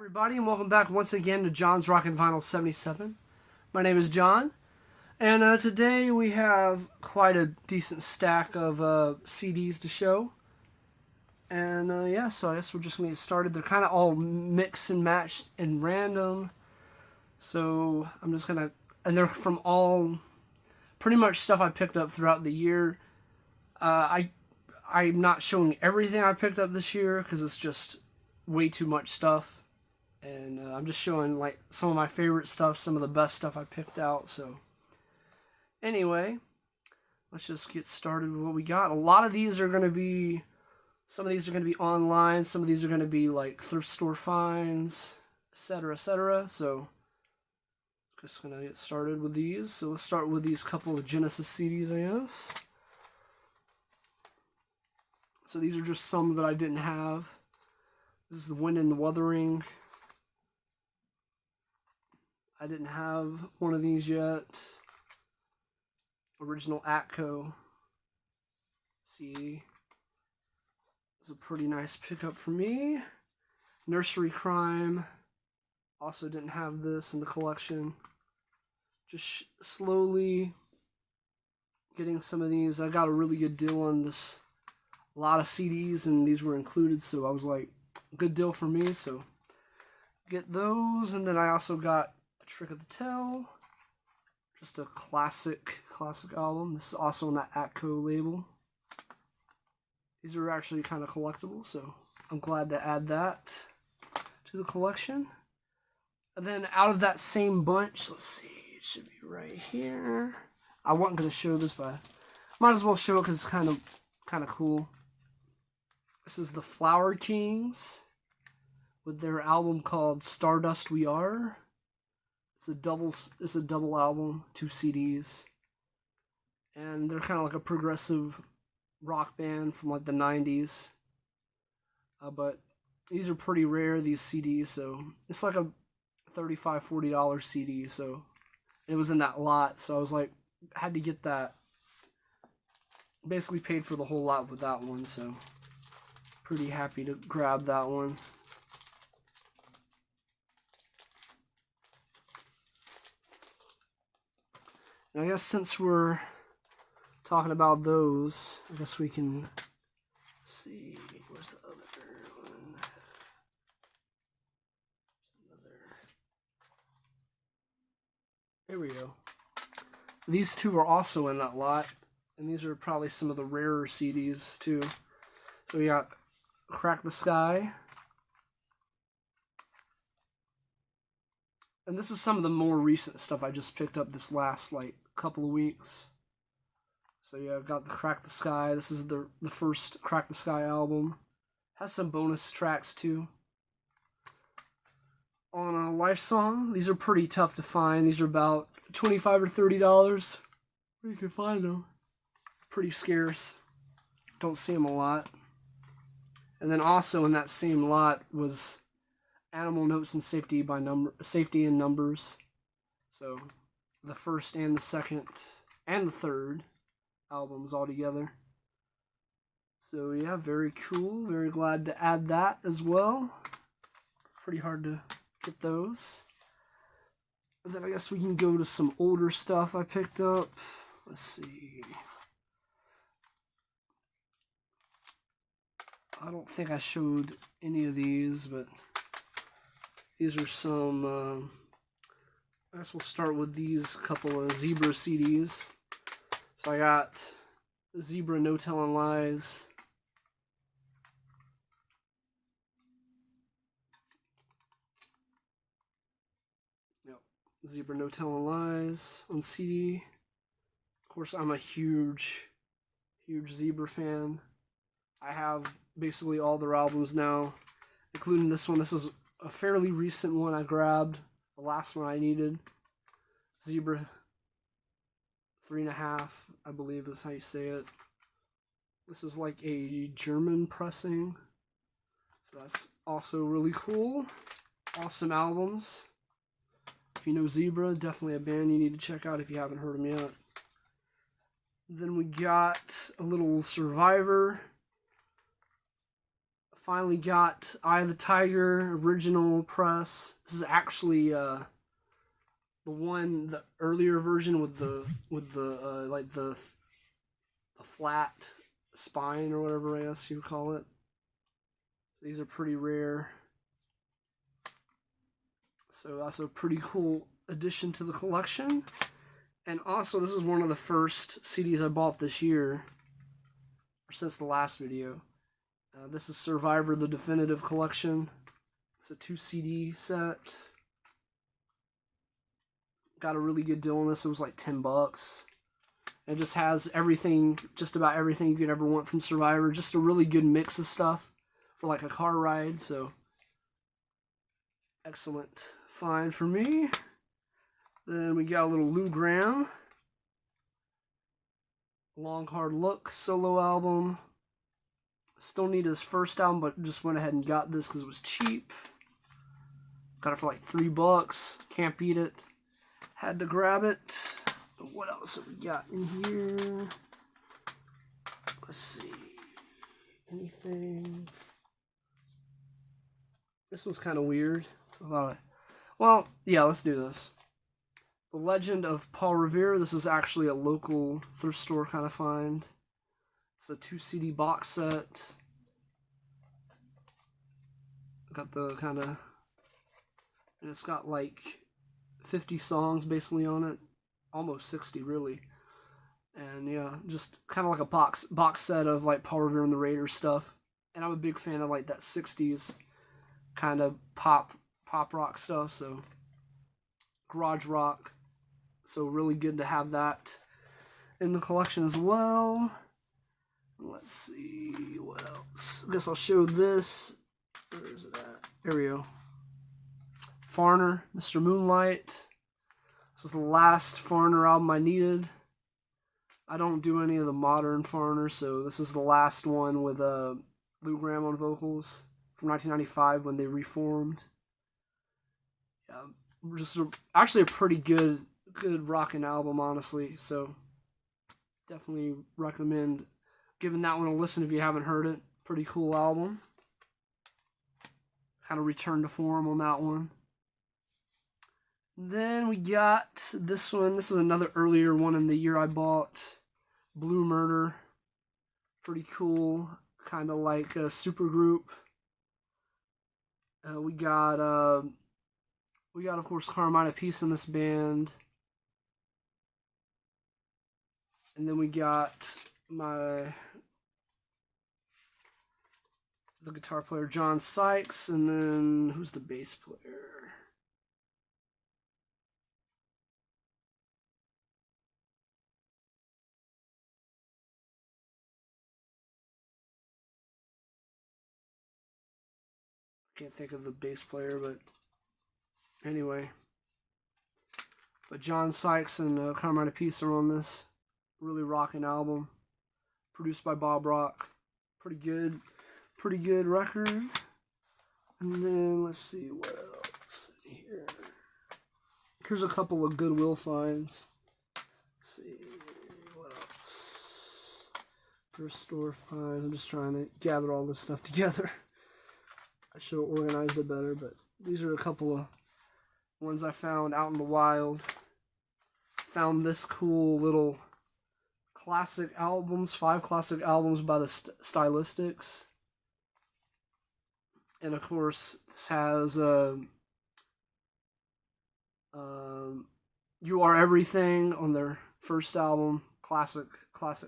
Everybody, and welcome back once again to John's Rockin' Vinyl 77. My name is John, and today we have quite a decent stack of CDs to show. And yeah, so I guess we're just going to get started. They're kind of all mixed and matched and random. So I'm just going to, and they're from all pretty much stuff I picked up throughout the year. I'm not showing everything I picked up this year because it's just way too much stuff. And I'm just showing like some of my favorite stuff, some of the best stuff I picked out. So anyway, let's just get started with what we got. A lot of these are going to be, some of these are going to be online, some of these are going to be like thrift store finds, etc., etc. So just going to get started with these. So let's start with these couple of Genesis CDs, I guess. So these are just some that I didn't have. This is The Wind and the Wuthering. I didn't have one of these yet. Original Atco CD. It's a pretty nice pickup for me. Nursery Crime. Also didn't have this in the collection. Just slowly getting some of these. I got a really good deal on this. A lot of CDs and these were included, so I was like, good deal for me, so get those. And then I also got Trick of the Tail, just a classic album. This is also on that Atco label. These are actually kind of collectible, so I'm glad to add that to the collection. And then out of that same bunch, let's see, it should be right here. I wasn't going to show this, but I might as well show it because it's kind of cool. This is the Flower Kings with their album called Stardust We Are. It's a double album, 2 CDs. And they're kind of like a progressive rock band from like the 90s. But these are pretty rare, these CDs, so it's like a $35, $40 CD, so it was in that lot, so I was like, had to get that. Basically paid for the whole lot with that one, so pretty happy to grab that one. And I guess since we're talking about those, I guess we can see, where's the other one? There we go. These two are also in that lot, and these are probably some of the rarer CDs too. So we got Crack the Sky. And this is some of the more recent stuff I just picked up this last like couple of weeks. So yeah, I've got the Crack the Sky. This is the first Crack the Sky album. Has some bonus tracks too. On a Life Song, these are pretty tough to find. These are about $25 or $30. Where you can find them. Pretty scarce. Don't see them a lot. And then also in that same lot was Animal Notes and Safety in Numbers. So the first and the second and the third albums all together. So yeah, very cool. Very glad to add that as well. Pretty hard to get those. And then I guess we can go to some older stuff I picked up. Let's see. I don't think I showed any of these, but these are some, I guess we'll start with these couple of Zebra CDs. So I got Zebra No Telling Lies. Yep, Zebra No Telling Lies on CD. Of course, I'm a huge Zebra fan. I have basically all their albums now, including this one. This is a fairly recent one I grabbed, the last one I needed. Zebra 3.5, I believe is how you say it. This is like a German pressing, so that's also really cool. Awesome albums. If you know Zebra, definitely a band you need to check out if you haven't heard them yet. Then we got a little Survivor Finally got Eye of the Tiger original press. This is actually the earlier version with the like the flat spine or whatever I guess you would call it. These are pretty rare. So that's a pretty cool addition to the collection. And also, this is one of the first CDs I bought this year, or since the last video. This is Survivor, the Definitive Collection. It's a 2 CD set. Got a really good deal on this. It was like $10. It just has everything, just about everything you could ever want from Survivor. Just a really good mix of stuff for like a car ride. So, excellent find for me. Then we got a little Lou Gramm. Long Hard Look solo album. Still need his first album, but just went ahead and got this because it was cheap. Got it for like $3. Can't beat it. Had to grab it. What else have we got in here? Let's see. Anything? This was kind of weird. So I thought, well, yeah, let's do this. The Legend of Paul Revere. This is actually a local thrift store kind of find. It's a 2 CD box set. Got the kind of, and it's got like 50 songs basically on it, almost 60 really. And yeah, just kind of like a box set of like Paul Revere and the Raiders stuff. And I'm a big fan of like that 60s kind of pop rock stuff. So garage rock. So really good to have that in the collection as well. Let's see what else. I guess I'll show this. Where is it at? There we go. Foreigner, Mr. Moonlight. This was the last Foreigner album I needed. I don't do any of the modern Foreigners, so this is the last one with Lou Gramm on vocals from 1995 when they reformed. Yeah, just actually a pretty good rocking album, honestly. So definitely recommend giving that one a listen if you haven't heard it. Pretty cool album. Kind of return to form on that one. Then we got this one. This is another earlier one in the year I bought. Blue Murder. Pretty cool. Kind of like a super group. We got of course Carmine Appice in this band. And then we got the guitar player John Sykes, and then who's the bass player? Can't think of the bass player, but anyway. But John Sykes and Carmine Appice are on this really rocking album, produced by Bob Rock. Pretty good record. And then let's see what else here. Here's a couple of Goodwill finds. Let's see what else. Thrift store finds. I'm just trying to gather all this stuff together. I should have organized it better, but these are a couple of ones I found out in the wild. Found this cool little classic albums, 5 classic albums by the Stylistics. And of course, this has You Are Everything on their first album, classic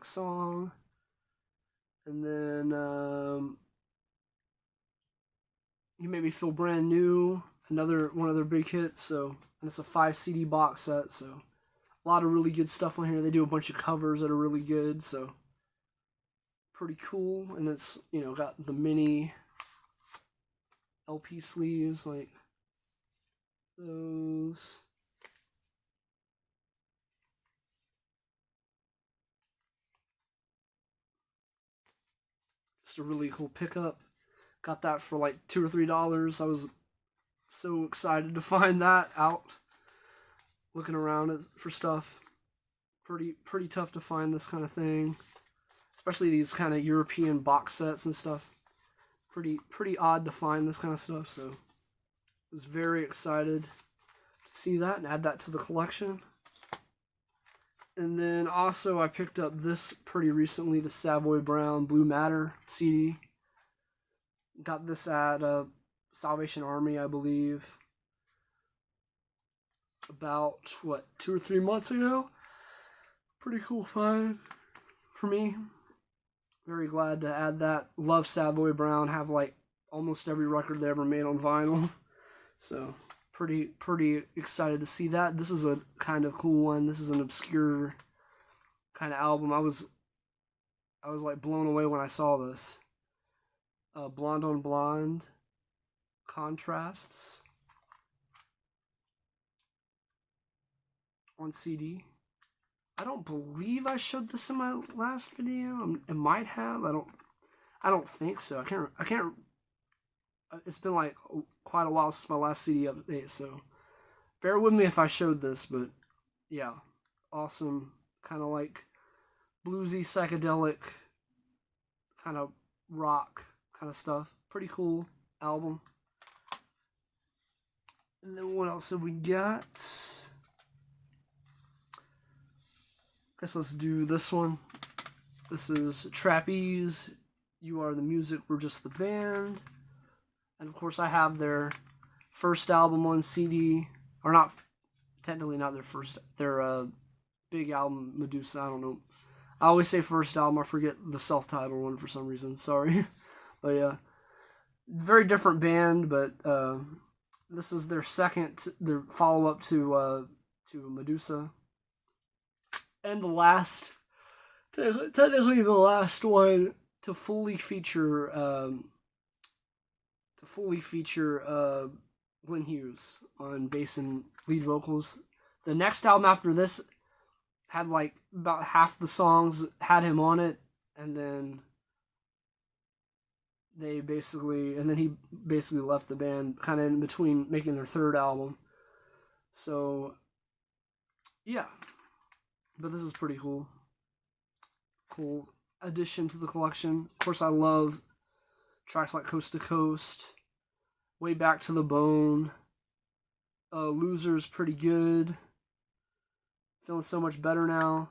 song. And then You Make Me Feel Brand New, another one of their big hits. So, and it's a 5 CD box set, so a lot of really good stuff on here. They do a bunch of covers that are really good, so pretty cool. And it's, got the mini LP sleeves like those. Just a really cool pickup. Got that for like $2 or $3. I was so excited to find that out. Looking around for stuff. Pretty tough to find this kind of thing. Especially these kind of European box sets and stuff. Pretty odd to find this kind of stuff, so I was very excited to see that and add that to the collection. And then also I picked up this pretty recently, the Savoy Brown Blue Matter CD. Got this at Salvation Army, I believe, about, 2 or 3 months ago. Pretty cool find for me. Very glad to add that. Love Savoy Brown. Have like almost every record they ever made on vinyl. So pretty excited to see that. This is a kind of cool one. This is an obscure kind of album. I was like blown away when I saw this. Blonde on Blonde Contrasts on CD. I don't believe I showed this in my last video. It might have. I don't think so. I can't. It's been like quite a while since my last CD update, so bear with me if I showed this. But yeah, awesome. Kind of like bluesy, psychedelic, kind of rock kind of stuff. Pretty cool album. And then what else have we got? Guess let's do this one. This is Trapeze. You Are the Music, We're Just the Band. And of course I have their first album on CD. Or not, technically not their first. Their big album, Medusa, I don't know. I always say first album, I forget the self-titled one for some reason, sorry. But yeah, very different band, but this is their follow-up to Medusa. And the last, technically the last one to fully feature Glenn Hughes on bass and lead vocals. The next album after this had like about half the songs had him on it, and then he basically left the band kind of in between making their third album. So yeah. But this is pretty cool. Cool addition to the collection. Of course, I love tracks like Coast to Coast, Way Back to the Bone. Loser's pretty good. Feeling So Much Better Now.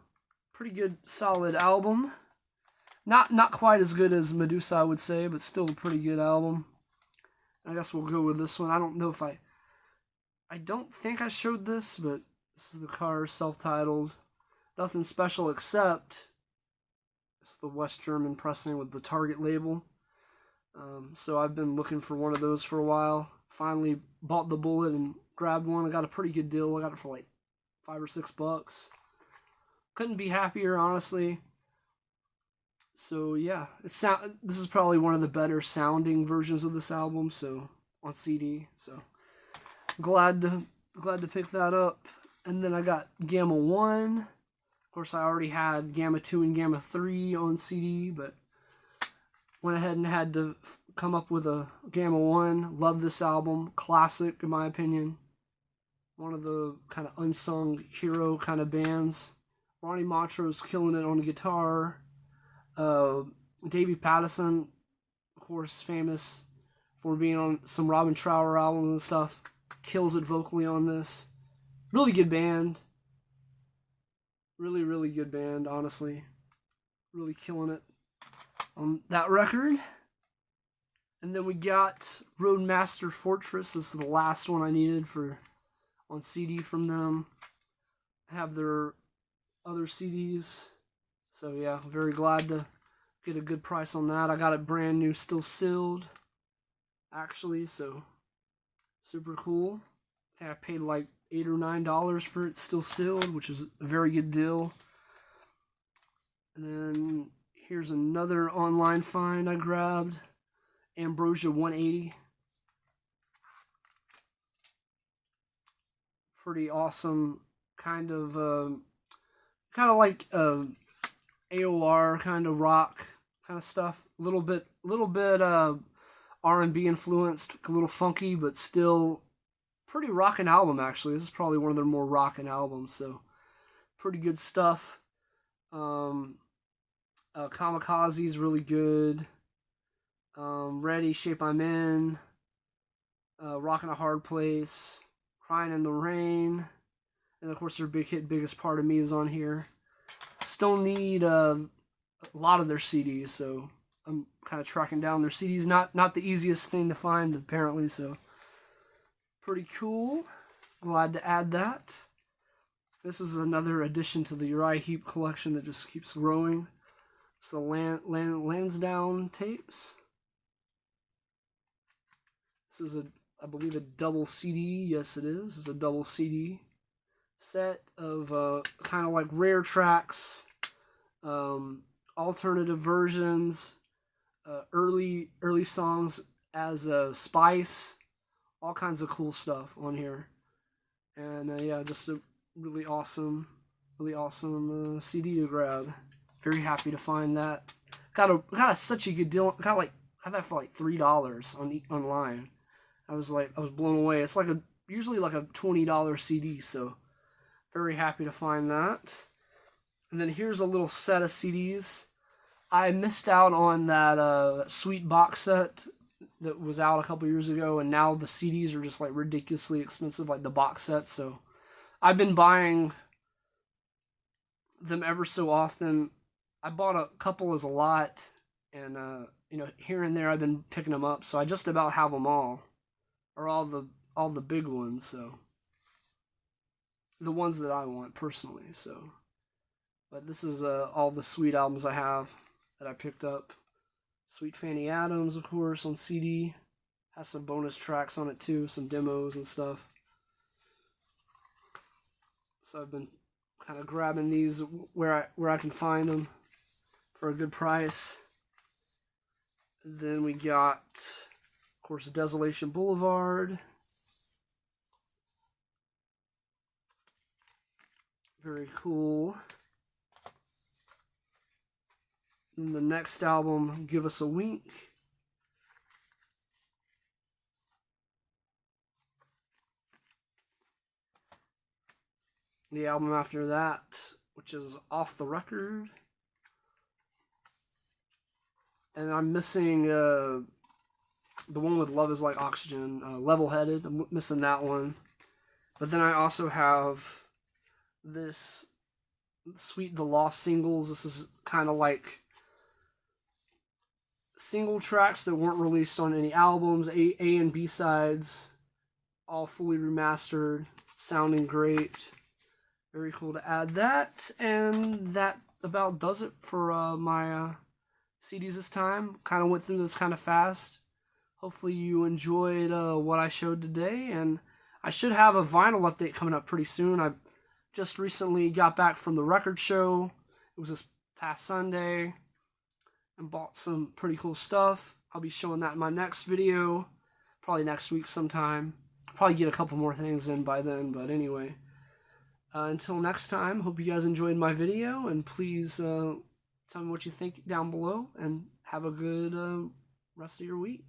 Pretty good, solid album. Not quite as good as Medusa, I would say, but still a pretty good album. I guess we'll go with this one. I don't know if I don't think I showed this, but this is the Cars, self-titled. Nothing special except it's the West German pressing with the Target label. So I've been looking for one of those for a while. Finally bought the Bullet and grabbed one. I got a pretty good deal. I got it for like $5 or $6. Couldn't be happier, honestly. So yeah, this is probably one of the better sounding versions of this album. So on CD. So glad to pick that up. And then I got Gamma 1. Of course, I already had Gamma 2 and Gamma 3 on CD, but went ahead and had to come up with a Gamma 1. Love this album. Classic, in my opinion. One of the kind of unsung hero kind of bands. Ronnie Montro's killing it on the guitar. Davey Pattison, of course, famous for being on some Robin Trower albums and stuff. Kills it vocally on this. Really good band. Really, really good band, honestly. Really killing it on that record. And then we got Roadmaster Fortress. This is the last one I needed on CD from them. I have their other CDs. So yeah, very glad to get a good price on that. I got it brand new, still sealed, actually, so super cool. I think I paid like $8 or $9 for it, still sealed, which is a very good deal. And then here's another online find I grabbed. Ambrosia 180. Pretty awesome, kind of like AOR kind of rock kind of stuff. A little bit R&B influenced, a little funky, but still pretty rockin' album, actually. This is probably one of their more rockin' albums, so pretty good stuff. Kamikaze's really good. Ready, Shape I'm In, Rockin' a Hard Place, Crying in the Rain, and of course their big hit, Biggest Part of Me is on here. Still need a lot of their CDs, so I'm kind of tracking down their CDs. Not the easiest thing to find, apparently, so pretty cool. Glad to add that. This is another addition to the Uriah Heep collection that just keeps growing. It's the Lansdowne tapes. This is I believe a double CD. Yes, it is. It's a double CD set of kind of like rare tracks, alternative versions, early songs as Spice, all kinds of cool stuff on here. And yeah, just a really awesome CD to grab. Very happy to find that. Got such a good deal. Got that for like $3 online. I was blown away. It's usually like a $20 CD, so very happy to find that. And then here's a little set of CDs. I missed out on that Sweet box set that was out a couple years ago, and now the CDs are just like ridiculously expensive, like the box sets. So I've been buying them ever so often. I bought a couple as a lot, and here and there I've been picking them up. So I just about have them all, or all the big ones. So the ones that I want personally. So, but this is all the Sweet albums I have that I picked up. Sweet Fanny Adams, of course, on CD. Has some bonus tracks on it too, some demos and stuff. So I've been kind of grabbing these where I can find them for a good price. Then we got, of course, Desolation Boulevard. Very cool. And the next album, Give Us a Wink. The album after that, which is Off the Record. And I'm missing the one with Love is Like Oxygen, Level Headed. I'm missing that one. But then I also have this Sweet the Lost Singles. This is kind of like single tracks that weren't released on any albums, A and B sides, all fully remastered, sounding great. Very cool to add that. And that about does it for my CDs this time. Kind of went through this kind of fast. Hopefully you enjoyed what I showed today, and I should have a vinyl update coming up pretty soon. I just recently got back from the record show. It was this past Sunday, and bought some pretty cool stuff. I'll be showing that in my next video, probably next week sometime. I'll probably get a couple more things in by then, but anyway. Until next time, hope you guys enjoyed my video, and please tell me what you think down below, and have a good rest of your week.